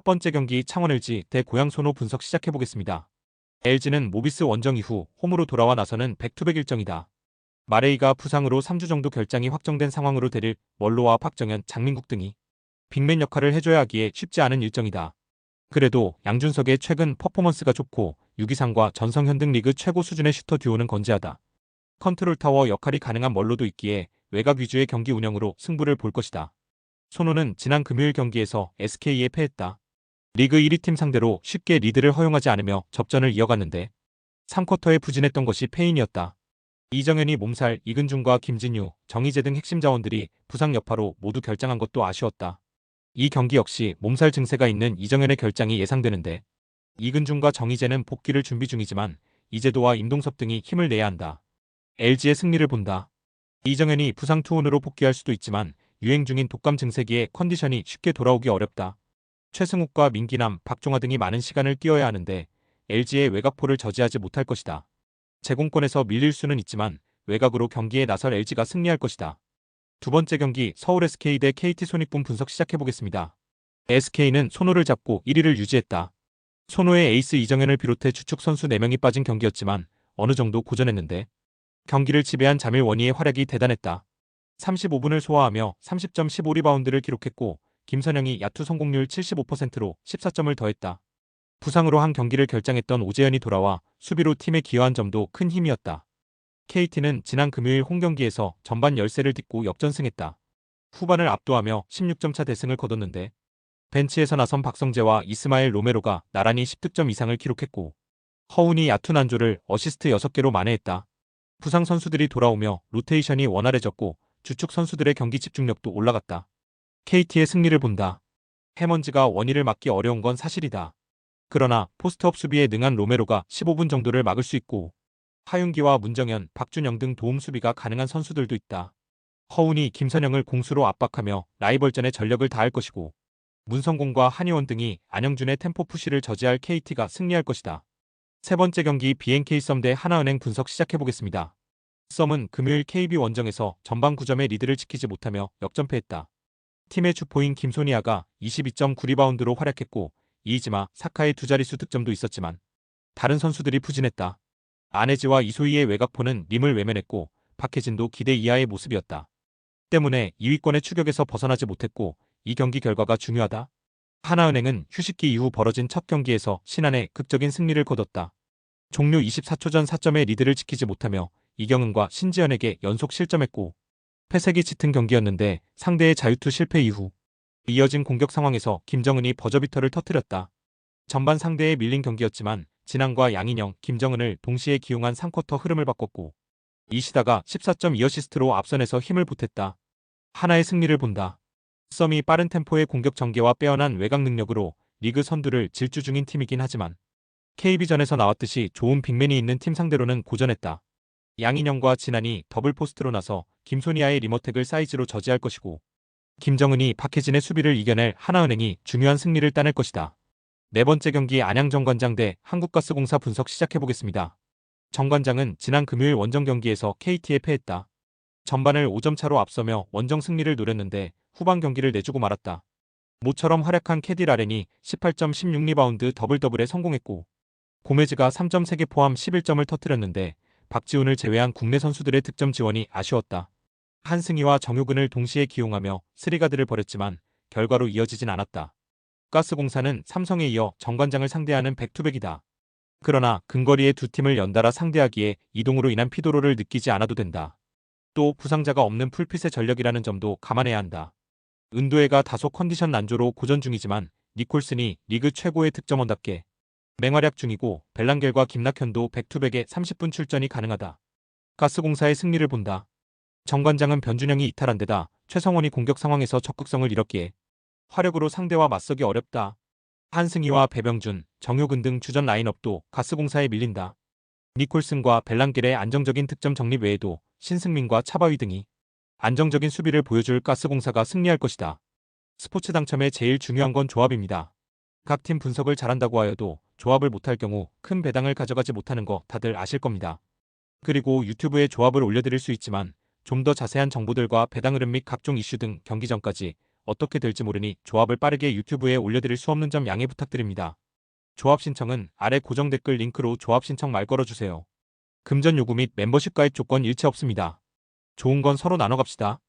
번째 경기 창원 LG 대 고양 소노 분석 시작해보겠습니다. LG는 모비스 원정 이후 홈으로 돌아와 나서는 백투백 일정이다. 마레이가 부상으로 3주 정도 결장이 확정된 상황으로 데릴 원로와 박정현, 장민국 등이 빅맨 역할을 해줘야 하기에 쉽지 않은 일정이다. 그래도 양준석의 최근 퍼포먼스가 좋고 유기상과 전성현 등 리그 최고 수준의 슈터 듀오는 건재하다. 컨트롤 타워 역할이 가능한 멀로도 있기에 외곽 위주의 경기 운영으로 승부를 볼 것이다. 소노는 지난 금요일 경기에서 SK에 패했다. 리그 1위 팀 상대로 쉽게 리드를 허용하지 않으며 접전을 이어갔는데 3쿼터에 부진했던 것이 패인이었다. 이정현이 몸살, 이근중과 김진유, 정희재 등 핵심 자원들이 부상 여파로 모두 결장한 것도 아쉬웠다. 이 경기 역시 몸살 증세가 있는 이정현의 결장이 예상되는데 이근중과 정희재는 복귀를 준비 중이지만 이재도와 임동섭 등이 힘을 내야 한다. LG의 승리를 본다. 이정현이 부상 투혼으로 복귀할 수도 있지만 유행 중인 독감 증세기에 컨디션이 쉽게 돌아오기 어렵다. 최승욱과 민기남, 박종화 등이 많은 시간을 뛰어야 하는데 LG의 외곽포를 저지하지 못할 것이다. 제공권에서 밀릴 수는 있지만 외곽으로 경기에 나설 LG가 승리할 것이다. 두 번째 경기 서울 SK 대 KT 손익분 분석 시작해보겠습니다. SK는 손호를 잡고 1위를 유지했다. 손호의 에이스 이정현을 비롯해 주축 선수 4명이 빠진 경기였지만 어느 정도 고전했는데 경기를 지배한 자밀 원희의 활약이 대단했다. 35분을 소화하며 30점 15리바운드를 기록했고 김선영이 야투 성공률 75%로 14점을 더했다. 부상으로 한 경기를 결장했던 오재현이 돌아와 수비로 팀에 기여한 점도 큰 힘이었다. KT는 지난 금요일 홈경기에서 전반 열세를 딛고 역전승했다. 후반을 압도하며 16점차 대승을 거뒀는데 벤치에서 나선 박성재와 이스마엘 로메로가 나란히 10득점 이상을 기록했고 허운이 야투 난조를 어시스트 6개로 만회했다. 부상 선수들이 돌아오며 로테이션이 원활해졌고 주축 선수들의 경기 집중력도 올라갔다. KT의 승리를 본다. 해먼즈가 원희를 막기 어려운 건 사실이다. 그러나 포스트업 수비에 능한 로메로가 15분 정도를 막을 수 있고 하윤기와 문정현, 박준영 등 도움 수비가 가능한 선수들도 있다. 허운이 김선영을 공수로 압박하며 라이벌전에 전력을 다할 것이고 문성곤과 한희원 등이 안영준의 템포 푸시를 저지할 KT가 승리할 것이다. 세 번째 경기 BNK 썸 대 하나은행 분석 시작해보겠습니다. 썸은 금요일 KB 원정에서 전반 9점의 리드를 지키지 못하며 역전패했다. 팀의 주포인 김소니아가 22.9리바운드로 활약했고 이이지마, 사카의 두 자릿수 득점도 있었지만 다른 선수들이 부진했다. 안혜지와 이소희의 외곽포는 림을 외면했고 박혜진도 기대 이하의 모습이었다. 때문에 2위권의 추격에서 벗어나지 못했고 이 경기 결과가 중요하다. 하나은행은 휴식기 이후 벌어진 첫 경기에서 신안의 극적인 승리를 거뒀다. 종료 24초 전 4점의 리드를 지키지 못하며 이경은과 신지연에게 연속 실점했고 패색이 짙은 경기였는데 상대의 자유투 실패 이후 이어진 공격 상황에서 김정은이 버저비터를 터뜨렸다. 전반 상대에 밀린 경기였지만 진항과 양인영, 김정은을 동시에 기용한 3쿼터 흐름을 바꿨고 이시다가 14.2어시스트로 앞선에서 힘을 보탰다. 하나의 승리를 본다. 썸이 빠른 템포의 공격 전개와 빼어난 외곽 능력으로 리그 선두를 질주 중인 팀이긴 하지만 KB전에서 나왔듯이 좋은 빅맨이 있는 팀 상대로는 고전했다. 양인영과 진한이 더블 포스트로 나서 김소니아의 리머텍을 사이즈로 저지할 것이고 김정은이 박혜진의 수비를 이겨낼 하나은행이 중요한 승리를 따낼 것이다. 네 번째 경기 안양 정관장 대 한국가스공사 분석 시작해보겠습니다. 정관장은 지난 금요일 원정 경기에서 KT에 패했다. 전반을 5점 차로 앞서며 원정 승리를 노렸는데 후반 경기를 내주고 말았다. 모처럼 활약한 캐디 라렌이 18.16리바운드 더블더블에 성공했고 고메즈가 3점 3개 포함 11점을 터뜨렸는데 박지훈을 제외한 국내 선수들의 득점 지원이 아쉬웠다. 한승희와 정효근을 동시에 기용하며 스리가드를 벌였지만 결과로 이어지진 않았다. 가스공사는 삼성에 이어 정관장을 상대하는 백투백이다. 그러나 근거리의 두 팀을 연달아 상대하기에 이동으로 인한 피로를 느끼지 않아도 된다. 또 부상자가 없는 풀핏의 전력이라는 점도 감안해야 한다. 은도해가 다소 컨디션 난조로 고전 중이지만 니콜슨이 리그 최고의 득점원답게 맹활약 중이고 벨랑겔과 김낙현도 백투백에 30분 출전이 가능하다. 가스공사의 승리를 본다. 정관장은 변준영이 이탈한 데다 최성원이 공격 상황에서 적극성을 잃었기에 화력으로 상대와 맞서기 어렵다. 한승희와 배병준, 정효근 등 주전 라인업도 가스공사에 밀린다. 니콜슨과 벨랑겔의 안정적인 득점 정립 외에도 신승민과 차바위 등이 안정적인 수비를 보여줄 가스공사가 승리할 것이다. 스포츠 당첨에 제일 중요한 건 조합입니다. 각 팀 분석을 잘한다고 하여도 조합을 못할 경우 큰 배당을 가져가지 못하는 거 다들 아실 겁니다. 그리고 유튜브에 조합을 올려드릴 수 있지만 좀 더 자세한 정보들과 배당 흐름 및 각종 이슈 등 경기 전까지 어떻게 될지 모르니 조합을 빠르게 유튜브에 올려드릴 수 없는 점 양해 부탁드립니다. 조합 신청은 아래 고정 댓글 링크로 조합 신청 말 걸어주세요. 금전 요구 및 멤버십 가입 조건 일체 없습니다. 좋은 건 서로 나눠 갑시다.